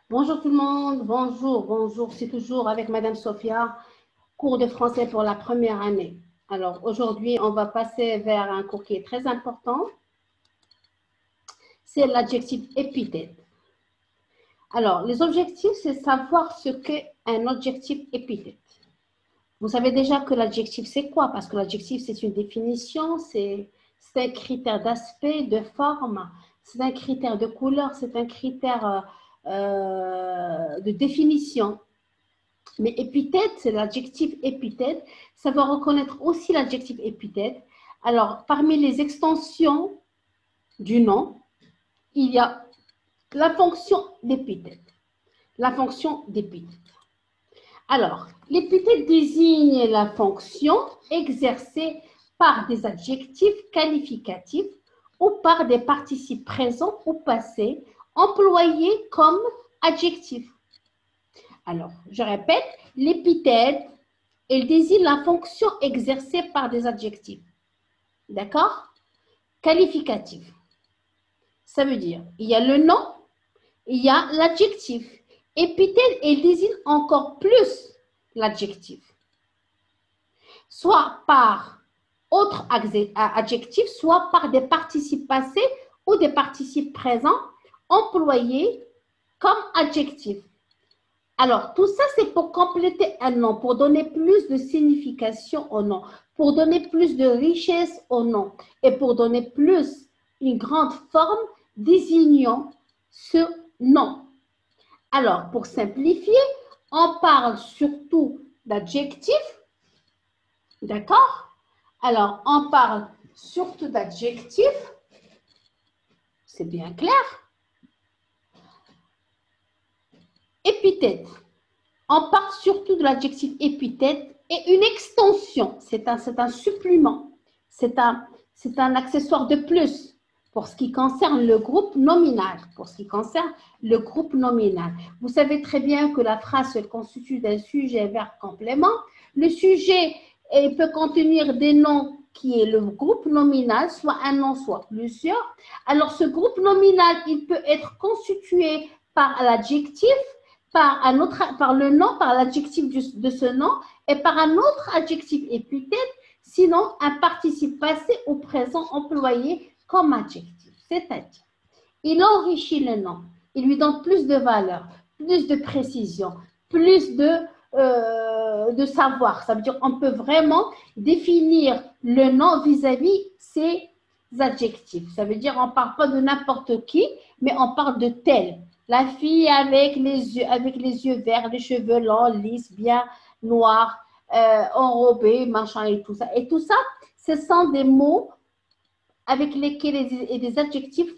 Bonjour tout le monde, bonjour, c'est toujours avec Madame Sophia, cours de français pour la première année. Alors aujourd'hui, on va passer vers un cours qui est très important, c'est l'adjectif épithète. Alors, les objectifs, c'est savoir ce qu'est un adjectif épithète. Vous savez déjà que l'adjectif, c'est quoi? Parce que l'adjectif, c'est une définition, c'est un critère d'aspect, de forme, c'est un critère de couleur, c'est un critère de définition. Mais épithète, c'est l'adjectif épithète. Ça va reconnaître aussi l'adjectif épithète. Alors, parmi les extensions du nom, il y a la fonction d'épithète. La fonction d'épithète. Alors, l'épithète désigne la fonction exercée par des adjectifs qualificatifs ou par des participes présents ou passés employés comme adjectifs. Alors, je répète, l'épithète, elle désigne la fonction exercée par des adjectifs. D'accord? Qualificatif. Ça veut dire, il y a le nom, il y a l'adjectif. Épithète, elle désigne encore plus l'adjectif. Soit par autre adjectif, soit par des participes passés ou des participes présents employés comme adjectif. Alors, tout ça, c'est pour compléter un nom, pour donner plus de signification au nom, pour donner plus de richesse au nom et pour donner plus une grande forme désignant ce nom. Alors, pour simplifier, on parle surtout d'adjectifs, d'accord? Alors, on parle surtout d'adjectifs, c'est bien clair. Épithète. On parle surtout de l'adjectif épithète et une extension, c'est un supplément, c'est un accessoire de plus pour ce qui concerne le groupe nominal. Pour ce qui concerne le groupe nominal. Vous savez très bien que la phrase se constitue d'un sujet, verbe, complément. Le sujet peut contenir des noms qui est le groupe nominal, soit un nom, soit plusieurs. Alors, ce groupe nominal, il peut être constitué par l'adjectif, par le nom, par l'adjectif de ce nom et par un autre adjectif épithète, sinon un participe passé ou présent employé comme adjectif. C'est-à-dire, il enrichit le nom, il lui donne plus de valeur, plus de précision, plus de savoir. Ça veut dire qu'on peut vraiment définir le nom vis-à-vis ses adjectifs. Ça veut dire qu'on ne parle pas de n'importe qui, mais on parle de tel. La fille avec les yeux verts, les cheveux longs, lisses, bien noirs, enrobés, machin et tout ça. Et tout ça, ce sont des mots avec lesquels et des adjectifs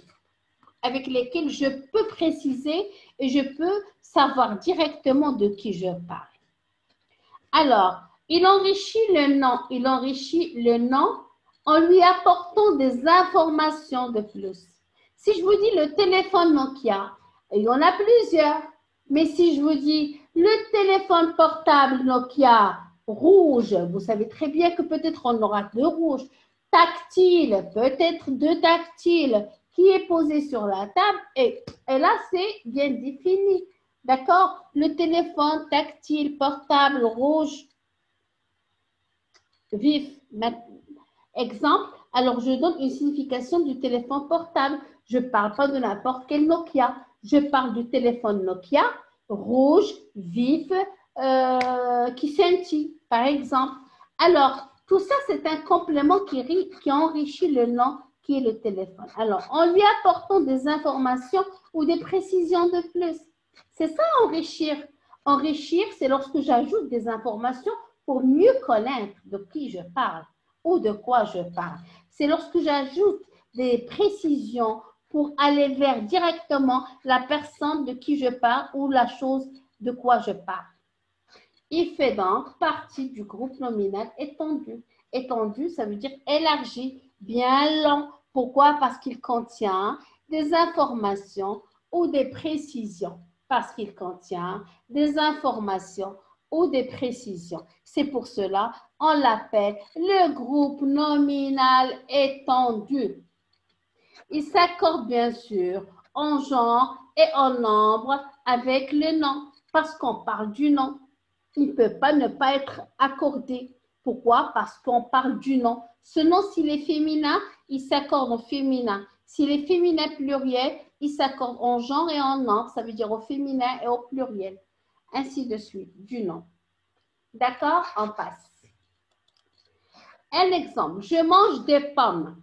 avec lesquels je peux préciser et je peux savoir directement de qui je parle. Alors, il enrichit le nom en lui apportant des informations de plus. Si je vous dis le téléphone Nokia, il y en a plusieurs. Mais si je vous dis le téléphone portable Nokia rouge, vous savez très bien que peut-être on aura deux rouges. Tactile, peut-être deux tactiles qui est posé sur la table et là, c'est bien défini. D'accord? Le téléphone tactile, portable, rouge, vif. Exemple, alors je donne une signification du téléphone portable. Je ne parle pas de n'importe quel Nokia. Je parle du téléphone Nokia rouge, vif, qui scintille, par exemple. Alors, tout ça, c'est un complément qui enrichit le nom qui est le téléphone. Alors, en lui apportant des informations ou des précisions de plus. C'est ça, enrichir. Enrichir, c'est lorsque j'ajoute des informations pour mieux connaître de qui je parle ou de quoi je parle. C'est lorsque j'ajoute des précisions pour aller vers directement la personne de qui je parle ou la chose de quoi je parle. Il fait donc partie du groupe nominal étendu. Étendu, ça veut dire élargi, bien long. Pourquoi? Parce qu'il contient des informations ou des précisions. Parce qu'il contient des informations ou des précisions. C'est pour cela on l'appelle le groupe nominal étendu. Il s'accorde bien sûr en genre et en nombre avec le nom. Parce qu'on parle du nom. Il ne peut pas ne pas être accordé. Pourquoi? Parce qu'on parle du nom. Ce nom, s'il est féminin, il s'accorde au féminin. S'il est féminin pluriel, il s'accorde en genre et en nombre. Ça veut dire au féminin et au pluriel. Ainsi de suite, du nom. D'accord? On passe. Un exemple. Je mange des pommes.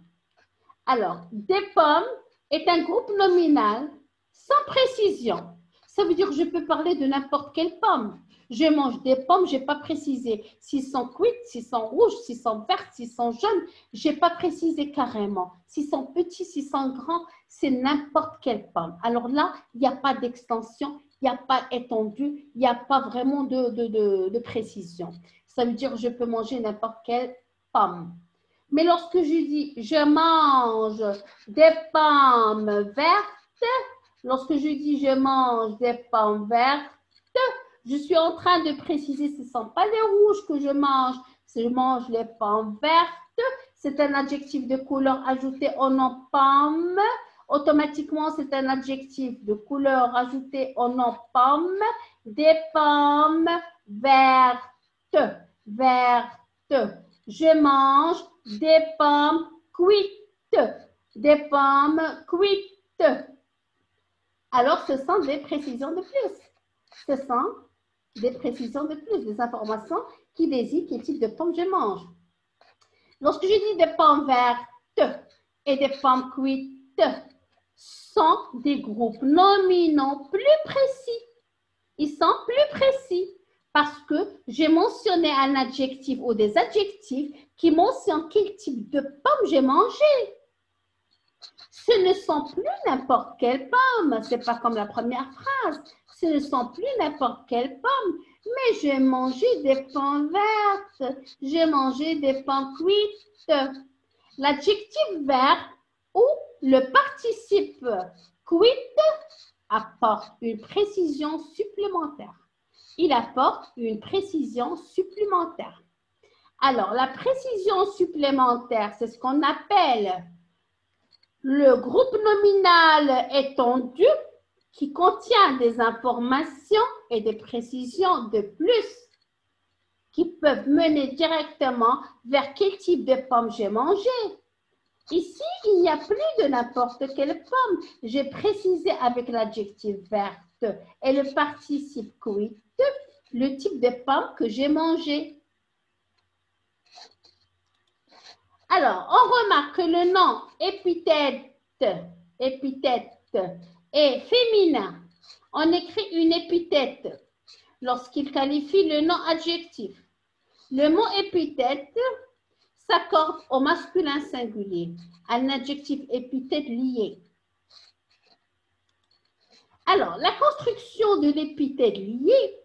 Alors, des pommes est un groupe nominal sans précision. Ça veut dire que je peux parler de n'importe quelle pomme. Je mange des pommes, je n'ai pas précisé s'ils sont cuites, s'ils sont rouges, s'ils sont vertes, s'ils sont jaunes. Je n'ai pas précisé carrément. S'ils sont petits, s'ils sont grands, c'est n'importe quelle pomme. Alors là, il n'y a pas d'extension, il n'y a pas étendue, il n'y a pas vraiment de précision. Ça veut dire que je peux manger n'importe quelle pomme. Mais lorsque je dis je mange des pommes vertes, lorsque je dis je mange des pommes vertes, je suis en train de préciser ce ne sont pas les rouges que je mange les pommes vertes. C'est un adjectif de couleur ajouté au nom pomme. Automatiquement, c'est un adjectif de couleur ajouté au nom pomme. Des pommes vertes. Vertes. Je mange des pommes cuites. Des pommes cuites. Alors, ce sont des précisions de plus. Ce sont des précisions de plus, des informations qui désignent quel type de pommes je mange. Lorsque je dis des pommes vertes et des pommes cuites, sont des groupes nominaux plus précis. Ils sont plus précis parce que j'ai mentionné un adjectif ou des adjectifs qui mentionnent quel type de pomme j'ai mangé. Ce ne sont plus n'importe quelle pomme. Ce n'est pas comme la première phrase. Ce ne sont plus n'importe quelle pomme. Mais j'ai mangé des pommes vertes. J'ai mangé des pommes cuites. L'adjectif vert ou le participe cuite apporte une précision supplémentaire. Il apporte une précision supplémentaire. Alors, la précision supplémentaire, c'est ce qu'on appelle le groupe nominal étendu qui contient des informations et des précisions de plus qui peuvent mener directement vers quel type de pomme j'ai mangé. Ici, il n'y a plus de n'importe quelle pomme. J'ai précisé avec l'adjectif verte et le participe cuite le type de pomme que j'ai mangé. Alors, on remarque que le nom épithète est féminin. On écrit une épithète lorsqu'il qualifie le nom adjectif. Le mot épithète s'accorde au masculin singulier, un adjectif épithète lié. Alors, la construction de l'épithète liée,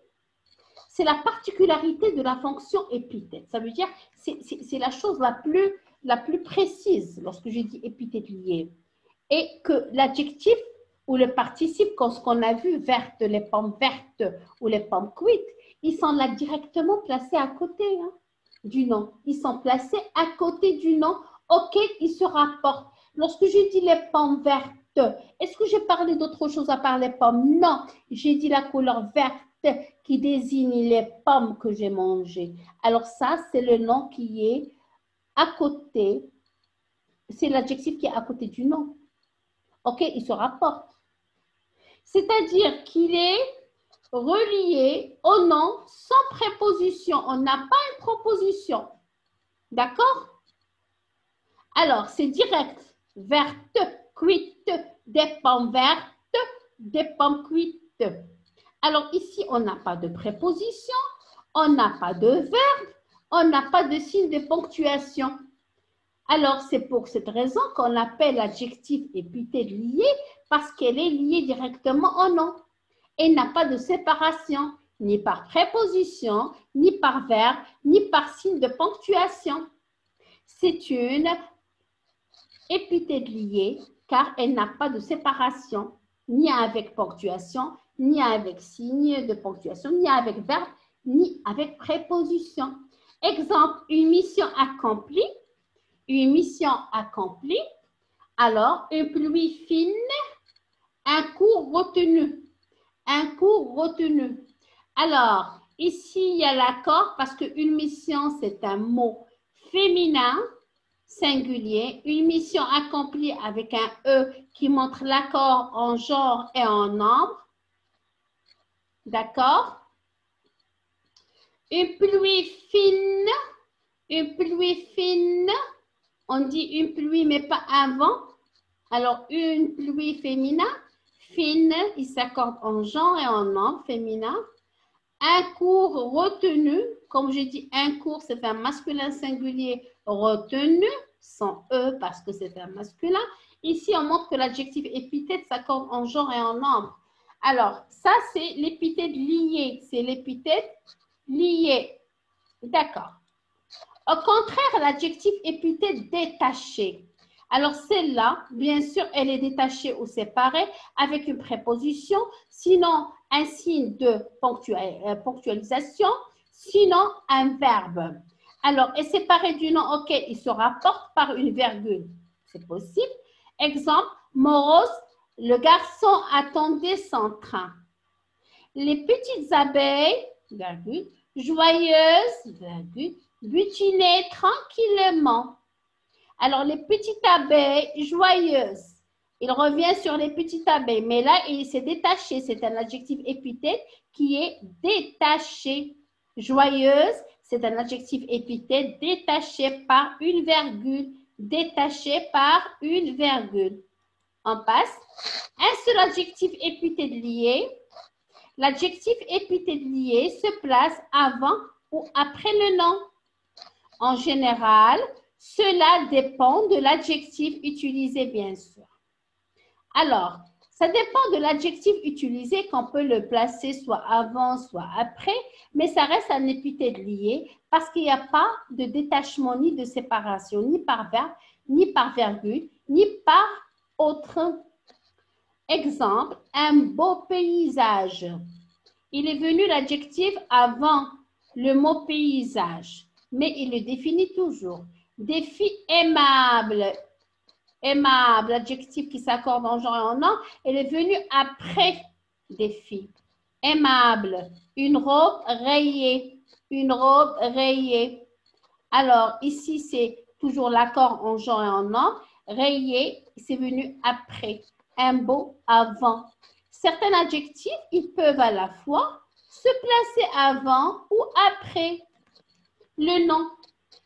c'est la particularité de la fonction épithète. Ça veut dire, c'est la chose la plus précise lorsque je dis épithète liée. Et que l'adjectif ou le participe, comme ce qu'on a vu, verte, les pommes vertes ou les pommes cuites, ils sont là directement placés à côté du nom. Ils sont placés à côté du nom auquel ils se rapportent. Lorsque je dis les pommes vertes, est-ce que j'ai parlé d'autre chose à part les pommes? Non, j'ai dit la couleur verte qui désigne les pommes que j'ai mangées. Alors ça, c'est le nom qui est à côté, c'est l'adjectif qui est à côté du nom. Ok, il se rapporte. C'est-à-dire qu'il est relié au nom sans préposition. On n'a pas une proposition. D'accord? Alors, c'est direct. Verte, cuite, des pommes vertes, des pommes cuites. Alors, ici, on n'a pas de préposition, on n'a pas de verbe, on n'a pas de signe de ponctuation. Alors, c'est pour cette raison qu'on appelle l'adjectif épithète lié parce qu'elle est liée directement au nom. Elle n'a pas de séparation, ni par préposition, ni par verbe, ni par signe de ponctuation. C'est une épithète liée car elle n'a pas de séparation, ni avec ponctuation, ni avec signe de ponctuation, ni avec verbe, ni avec préposition. Exemple, une mission accomplie. Une mission accomplie. Alors, une pluie fine, cours retenu. Un cours retenu. Alors, ici, il y a l'accord parce qu'une mission, c'est un mot féminin, singulier. Une mission accomplie avec un E qui montre l'accord en genre et en nombre. D'accord? Une pluie fine. Une pluie fine. On dit une pluie, mais pas un vent. Alors, une pluie féminin. Fine, il s'accorde en genre et en nombre féminin. Un cours retenu, comme je dis, un cours, c'est un masculin singulier retenu, sans E parce que c'est un masculin. Ici, on montre que l'adjectif épithète s'accorde en genre et en nombre. Alors, ça, c'est l'épithète lié. C'est l'épithète lié. D'accord. Au contraire, l'adjectif épithète détaché. Alors, celle-là, bien sûr, elle est détachée ou séparée avec une préposition, sinon un signe de ponctualisation, sinon un verbe. Alors, est séparée du nom auquel il se rapporte par une virgule. C'est possible. Exemple, morose, le garçon attendait son train. Les petites abeilles, virgule, joyeuses, virgule, butinaient tranquillement. Alors, les petites abeilles joyeuses, il revient sur les petites abeilles, mais là, il s'est détaché. C'est un adjectif épithète qui est détaché. Joyeuse, c'est un adjectif épithète détaché par une virgule. Détaché par une virgule. On passe. Un seul adjectif épithète lié. L'adjectif épithète lié se place avant ou après le nom. En général, cela dépend de l'adjectif utilisé, bien sûr. Alors, ça dépend de l'adjectif utilisé qu'on peut le placer soit avant, soit après, mais ça reste un épithète lié parce qu'il n'y a pas de détachement ni de séparation, ni par verbe, ni par virgule, ni par autre. Exemple, un beau paysage. Il est venu l'adjectif avant le mot paysage, mais il le définit toujours. Des filles aimables. Aimable, adjectif qui s'accorde en genre et en nom, elle est venue après des filles. Aimable, une robe rayée. Une robe rayée. Alors, ici, c'est toujours l'accord en genre et en nom. Rayé, c'est venu après. Un beau avant. Certains adjectifs, ils peuvent à la fois se placer avant ou après le nom.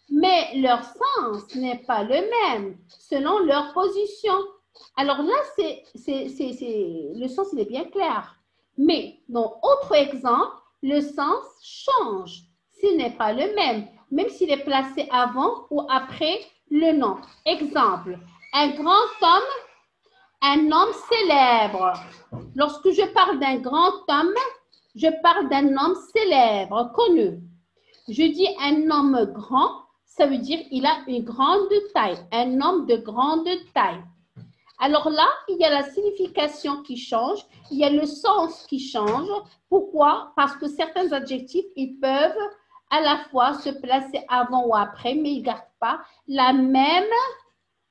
Mais leur sens n'est pas le même selon leur position. Alors là, le sens il est bien clair. Mais dans autre exemple, le sens change s'il n'est pas le même, même s'il est placé avant ou après le nom. Exemple, un grand homme, un homme célèbre. Lorsque je parle d'un grand homme, je parle d'un homme célèbre, connu. Je dis un homme grand, ça veut dire qu'il a une grande taille, un homme de grande taille. Alors là, il y a la signification qui change, il y a le sens qui change. Pourquoi? Parce que certains adjectifs, ils peuvent à la fois se placer avant ou après, mais ils ne gardent pas la même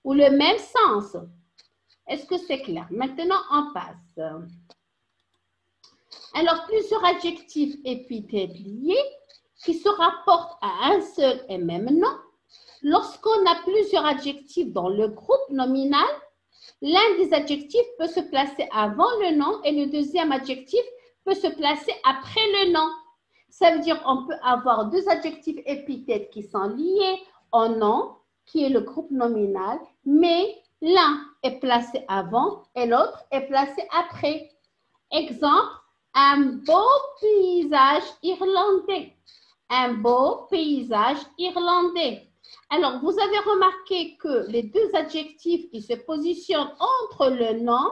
ou le même sens. Est-ce que c'est clair? Maintenant, on passe. Alors, plusieurs adjectifs épithètes liés qui se rapportent à un seul et même nom. Lorsqu'on a plusieurs adjectifs dans le groupe nominal, l'un des adjectifs peut se placer avant le nom et le deuxième adjectif peut se placer après le nom. Ça veut dire qu'on peut avoir deux adjectifs épithètes qui sont liés au nom, qui est le groupe nominal, mais l'un est placé avant et l'autre est placé après. Exemple, un beau paysage irlandais. Un beau paysage irlandais. Alors, vous avez remarqué que les deux adjectifs, ils se positionnent entre le nom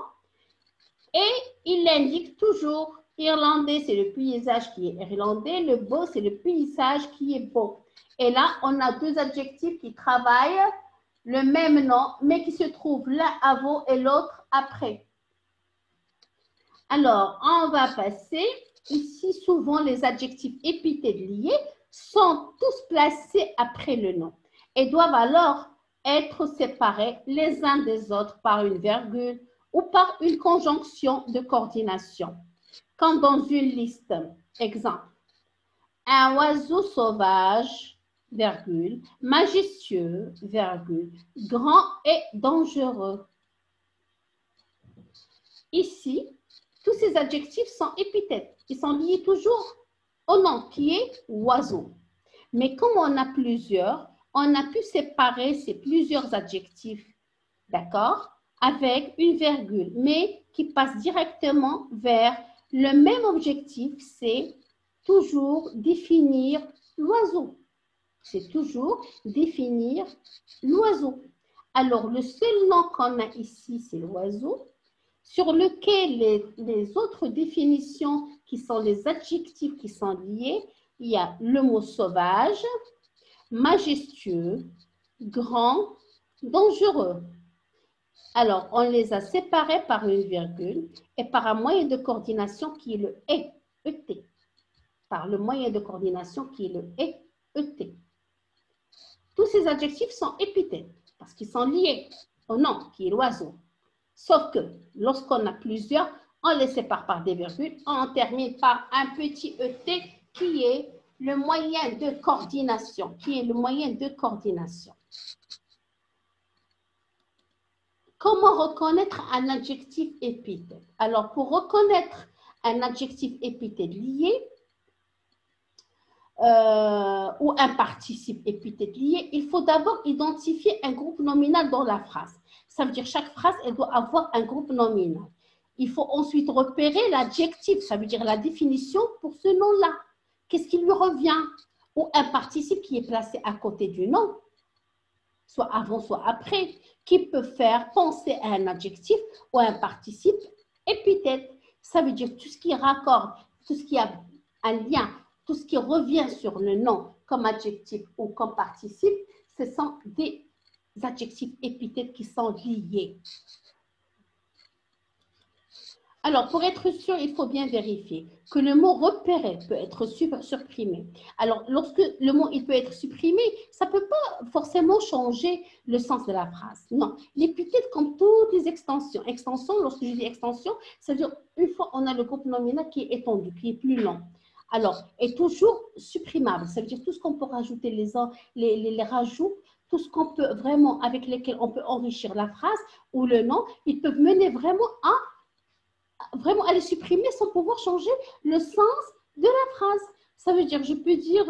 et ils l'indiquent toujours. Irlandais, c'est le paysage qui est irlandais. Le beau, c'est le paysage qui est beau. Et là, on a deux adjectifs qui travaillent le même nom, mais qui se trouvent l'un avant et l'autre après. Alors, on va passer. Ici, souvent, les adjectifs épithètes liés sont tous placés après le nom et doivent alors être séparés les uns des autres par une virgule ou par une conjonction de coordination. Quand dans une liste, exemple, un oiseau sauvage, virgule, majestueux, virgule, grand et dangereux. Ici, tous ces adjectifs sont épithètes. Ils sont liés toujours au nom qui est oiseau. Mais comme on a plusieurs, on a pu séparer ces plusieurs adjectifs, d'accord, avec une virgule, mais qui passe directement vers le même objectif, c'est toujours définir l'oiseau. C'est toujours définir l'oiseau. Alors, le seul nom qu'on a ici, c'est l'oiseau, sur lequel les autres définitions qui sont les adjectifs qui sont liés, il y a le mot sauvage, majestueux, grand, dangereux. Alors, on les a séparés par une virgule et par un moyen de coordination qui est le ET. Par le moyen de coordination qui est le ET. Tous ces adjectifs sont épithètes parce qu'ils sont liés au nom qui est l'oiseau. Sauf que lorsqu'on a plusieurs, on les sépare par des virgules, on termine par un petit ET qui est le moyen de coordination, Comment reconnaître un adjectif épithète? Alors, pour reconnaître un adjectif épithète lié ou un participe épithète lié, il faut d'abord identifier un groupe nominal dans la phrase. Ça veut dire chaque phrase, elle doit avoir un groupe nominal. Il faut ensuite repérer l'adjectif, ça veut dire la définition pour ce nom-là. Qu'est-ce qui lui revient? Ou un participe qui est placé à côté du nom, soit avant, soit après, qui peut faire penser à un adjectif ou à un participe épithète. Ça veut dire tout ce qui raccorde, tout ce qui a un lien, tout ce qui revient sur le nom comme adjectif ou comme participe, ce sont des adjectifs épithètes qui sont liés. Alors, pour être sûr, il faut bien vérifier que le mot repéré peut être supprimé. Alors, lorsque le mot il peut être supprimé, ça ne peut pas forcément changer le sens de la phrase. Non, l'épithète, comme toutes les extensions. Extension, lorsque je dis extension, ça veut dire une fois on a le groupe nominal qui est étendu, qui est plus long. Alors, est toujours supprimable. Ça veut dire tout ce qu'on peut rajouter, les rajouts, tout ce qu'on peut vraiment, avec lesquels on peut enrichir la phrase ou le nom, ils peuvent mener vraiment à les supprimer sans pouvoir changer le sens de la phrase. Ça veut dire, je peux dire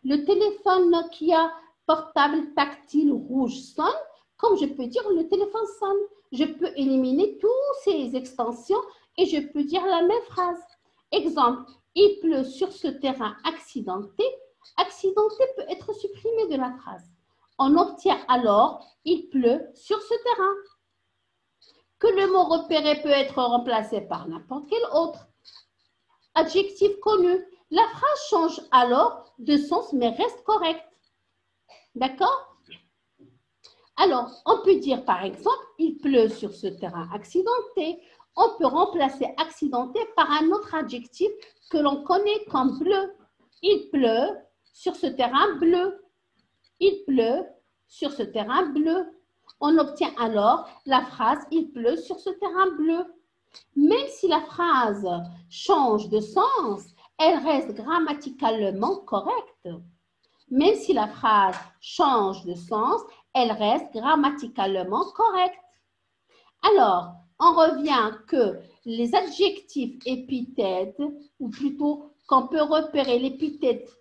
le téléphone Nokia portable tactile rouge sonne, comme je peux dire le téléphone sonne. Je peux éliminer toutes ces extensions et je peux dire la même phrase. Exemple, il pleut sur ce terrain accidenté. Accidenté peut être supprimé de la phrase. On obtient alors, il pleut sur ce terrain. Que le mot repéré peut être remplacé par n'importe quel autre adjectif connu. La phrase change alors de sens mais reste correcte. D'accord? Alors, on peut dire par exemple, il pleut sur ce terrain accidenté. On peut remplacer accidenté par un autre adjectif que l'on connaît comme bleu. Il pleut sur ce terrain bleu. Il pleut sur ce terrain bleu. On obtient alors la phrase « Il pleut sur ce terrain bleu ». Même si la phrase change de sens, elle reste grammaticalement correcte. Même si la phrase change de sens, elle reste grammaticalement correcte. Alors, on revient que les adjectifs épithètes, ou plutôt qu'on peut repérer l'épithète,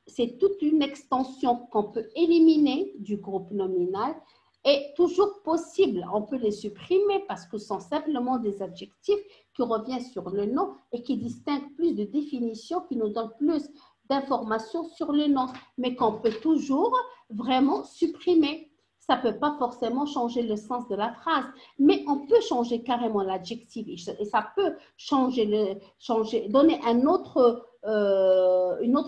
c'est toute une extension qu'on peut éliminer du groupe nominal, est toujours possible. On peut les supprimer parce que ce sont simplement des adjectifs qui reviennent sur le nom et qui distinguent plus de définitions, qui nous donnent plus d'informations sur le nom, mais qu'on peut toujours vraiment supprimer. Ça ne peut pas forcément changer le sens de la phrase, mais on peut changer carrément l'adjectif et ça peut donner une autre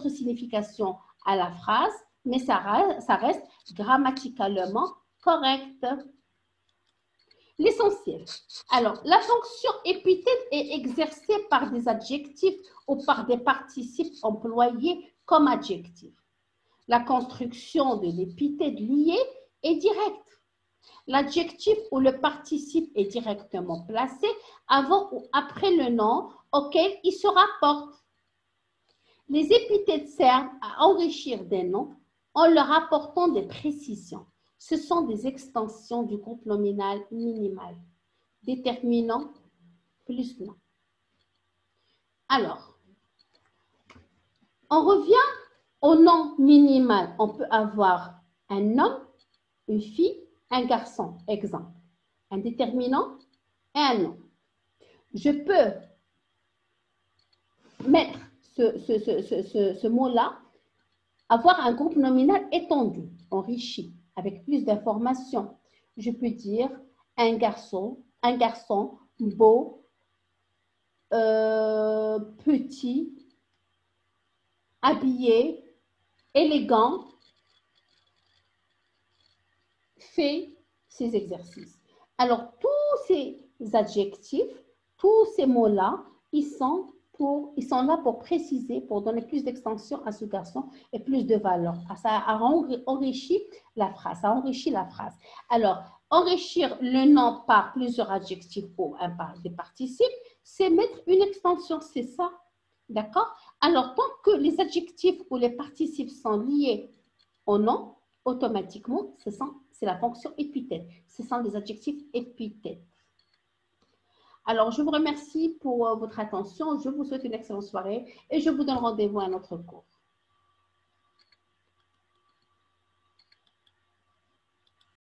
signification à la phrase, mais ça reste grammaticalement correct. L'essentiel. Alors, la fonction épithète est exercée par des adjectifs ou par des participes employés comme adjectifs. La construction de l'épithète liée est directe. L'adjectif ou le participe est directement placé avant ou après le nom auquel il se rapporte. Les épithètes servent à enrichir des noms en leur apportant des précisions. Ce sont des extensions du groupe nominal minimal. Déterminant plus nom. Alors, on revient au nom minimal. On peut avoir un homme, une fille, un garçon, exemple. Un déterminant et un nom. Je peux mettre ce mot-là, avoir un groupe nominal étendu, enrichi, avec plus d'informations. Je peux dire un garçon beau, petit, habillé, élégant, fait ces exercices. Alors, tous ces adjectifs, tous ces mots-là, ils sont là pour préciser, pour donner plus d'extension à ce garçon et plus de valeur. Ça a enrichi la phrase, ça enrichit la phrase. Alors, enrichir le nom par plusieurs adjectifs ou par des participes, c'est mettre une extension, c'est ça. D'accord? Alors, tant que les adjectifs ou les participes sont liés au nom, automatiquement, c'est la fonction épithète. Ce sont des adjectifs épithètes. Alors, je vous remercie pour votre attention. Je vous souhaite une excellente soirée et je vous donne rendez-vous à notre cours.